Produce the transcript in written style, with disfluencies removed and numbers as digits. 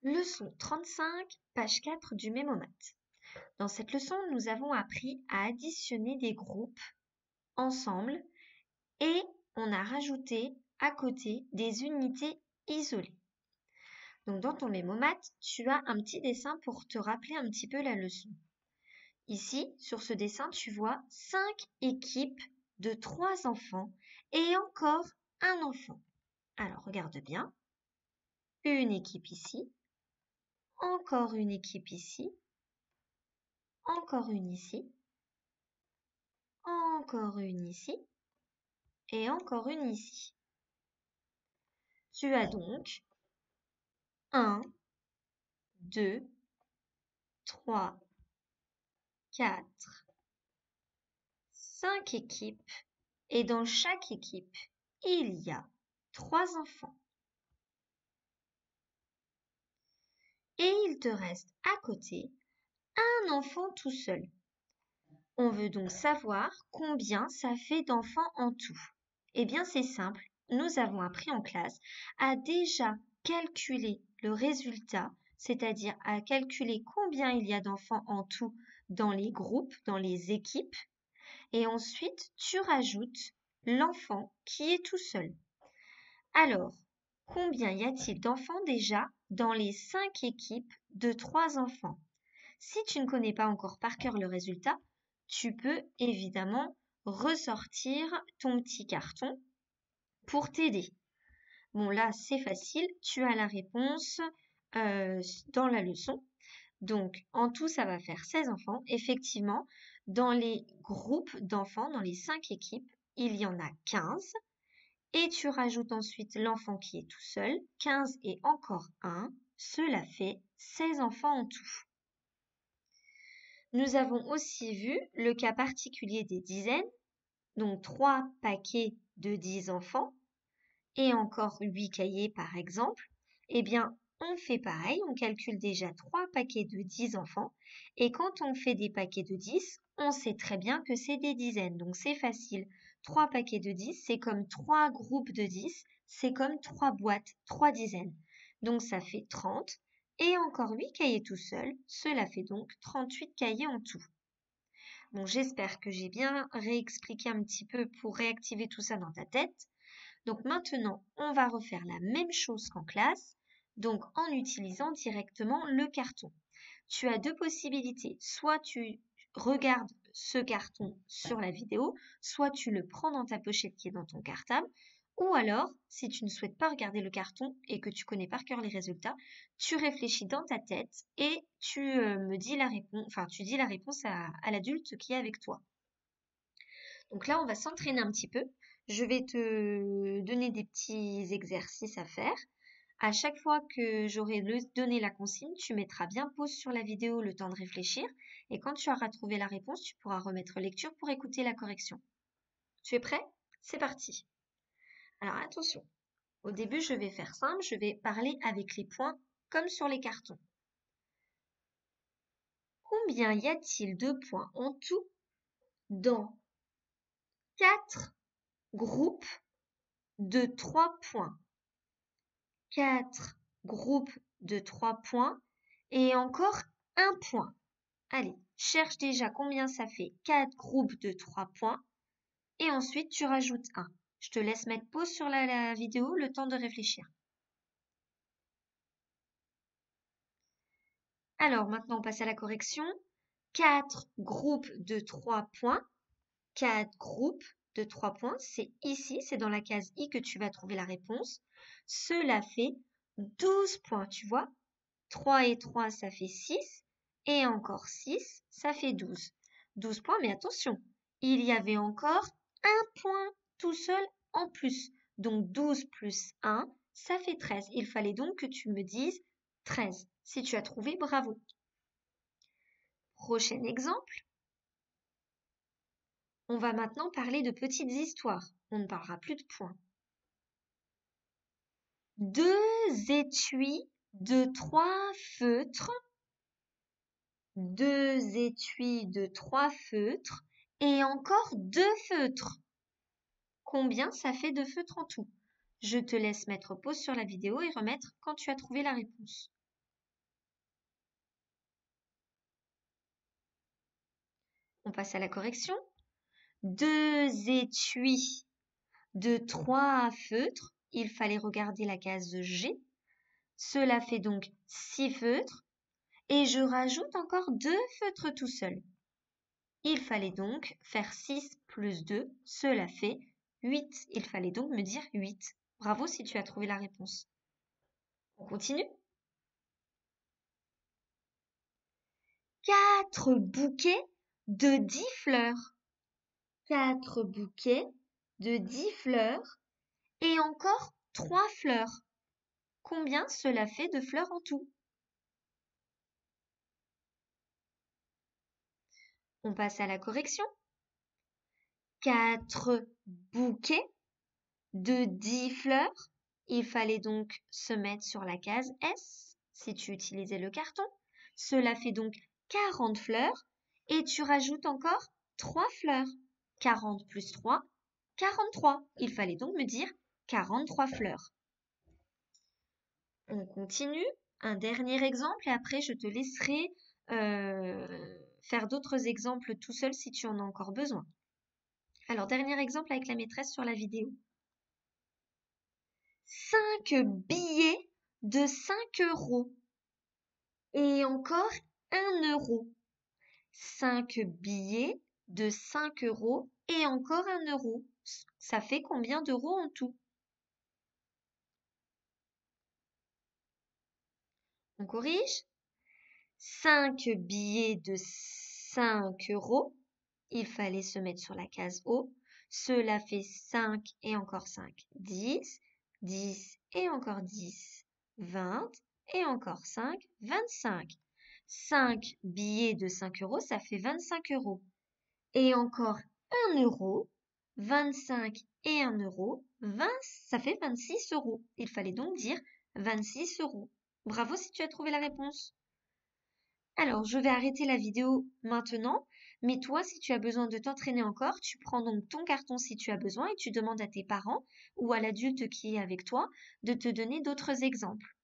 Leçon 35, page 4 du Mémomath. Dans cette leçon, nous avons appris à additionner des groupes ensemble et on a rajouté à côté des unités isolées. Donc dans ton Mémomath, tu as un petit dessin pour te rappeler un petit peu la leçon. Ici, sur ce dessin, tu vois 5 équipes de 3 enfants et encore un enfant. Alors regarde bien. Une équipe ici, encore une équipe ici, encore une ici, encore une ici et encore une ici. Tu as donc 1, 2, 3, 4, 5 équipes et dans chaque équipe, il y a 3 enfants. Et il te reste à côté un enfant tout seul. On veut donc savoir combien ça fait d'enfants en tout. Eh bien, c'est simple. Nous avons appris en classe à déjà calculer le résultat, c'est-à-dire à calculer combien il y a d'enfants en tout dans les groupes, dans les équipes. Et ensuite, tu rajoutes l'enfant qui est tout seul. Alors, combien y a-t-il d'enfants déjà dans les 5 équipes de 3 enfants? Si tu ne connais pas encore par cœur le résultat, tu peux évidemment ressortir ton petit carton pour t'aider. Bon, là, c'est facile. Tu as la réponse dans la leçon. Donc, en tout, ça va faire 16 enfants. Effectivement, dans les groupes d'enfants, dans les 5 équipes, il y en a 15. Et tu rajoutes ensuite l'enfant qui est tout seul. 15 et encore 1. Cela fait 16 enfants en tout. Nous avons aussi vu le cas particulier des dizaines, donc 3 paquets de 10 enfants et encore 8 cahiers par exemple. Eh bien, on fait pareil, on calcule déjà 3 paquets de 10 enfants et quand on fait des paquets de 10, on sait très bien que c'est des dizaines, donc c'est facile. 3 paquets de 10, c'est comme 3 groupes de 10, c'est comme 3 boîtes, 3 dizaines. Donc ça fait 30. Et encore 8 cahiers tout seul, cela fait donc 38 cahiers en tout. Bon, j'espère que j'ai bien réexpliqué un petit peu pour réactiver tout ça dans ta tête. Donc maintenant, on va refaire la même chose qu'en classe, donc en utilisant directement le carton. Tu as deux possibilités, soit tu regardes ce carton sur la vidéo, soit tu le prends dans ta pochette qui est dans ton cartable, ou alors, si tu ne souhaites pas regarder le carton et que tu connais par cœur les résultats, tu réfléchis dans ta tête et tu me dis la réponse, enfin tu dis la réponse à l'adulte qui est avec toi. Donc là, on va s'entraîner un petit peu. Je vais te donner des petits exercices à faire. À chaque fois que j'aurai donné la consigne, tu mettras bien pause sur la vidéo le temps de réfléchir. Et quand tu auras trouvé la réponse, tu pourras remettre lecture pour écouter la correction. Tu es prêt? C'est parti. Alors attention, au début, je vais faire simple. Je vais parler avec les points comme sur les cartons. Combien y a-t-il de points en tout dans 4 groupes de 3 points? 4 groupes de 3 points et encore un point. Allez, cherche déjà combien ça fait 4 groupes de 3 points et ensuite tu rajoutes 1. Je te laisse mettre pause sur la vidéo, le temps de réfléchir. Alors maintenant on passe à la correction. 4 groupes de 3 points. 4 groupes de 3 points, c'est ici, c'est dans la case I que tu vas trouver la réponse. Cela fait 12 points, tu vois. 3 et 3, ça fait 6. Et encore 6, ça fait 12. 12 points, mais attention, il y avait encore un point tout seul en plus. Donc 12 plus 1, ça fait 13. Il fallait donc que tu me dises 13. Si tu as trouvé, bravo. Prochain exemple. On va maintenant parler de petites histoires. On ne parlera plus de points. 2 étuis de 3 feutres. 2 étuis de 3 feutres et encore 2 feutres. Combien ça fait de feutres en tout? Je te laisse mettre pause sur la vidéo et remettre quand tu as trouvé la réponse. On passe à la correction. 2 étuis de 3 feutres. Il fallait regarder la case G. Cela fait donc 6 feutres. Et je rajoute encore 2 feutres tout seuls. Il fallait donc faire 6 plus 2. Cela fait 8. Il fallait donc me dire 8. Bravo si tu as trouvé la réponse. On continue. 4 bouquets de 10 fleurs. 4 bouquets de 10 fleurs et encore 3 fleurs. Combien cela fait de fleurs en tout? On passe à la correction. 4 bouquets de 10 fleurs. Il fallait donc se mettre sur la case S si tu utilisais le carton. Cela fait donc 40 fleurs et tu rajoutes encore 3 fleurs. 40 plus 3, 43. Il fallait donc me dire 43 fleurs. On continue. Un dernier exemple et après je te laisserai faire d'autres exemples tout seul si tu en as encore besoin. Alors, dernier exemple avec la maîtresse sur la vidéo. 5 billets de 5 euros et encore 1 euro. 5 billets de 5 euros et encore 1 euro. Ça fait combien d'euros en tout? On corrige. 5 billets de 5 euros. Il fallait se mettre sur la case O. Cela fait 5 et encore 5, 10. 10 et encore 10, 20. Et encore 5, 25. 5 billets de 5 euros, ça fait 25 euros. Et encore 1 euro. 25 et 1 euro, 20, ça fait 26 euros. Il fallait donc dire 26 euros. Bravo si tu as trouvé la réponse. Alors, je vais arrêter la vidéo maintenant, mais toi, si tu as besoin de t'entraîner encore, tu prends donc ton carton si tu as besoin et tu demandes à tes parents ou à l'adulte qui est avec toi de te donner d'autres exemples.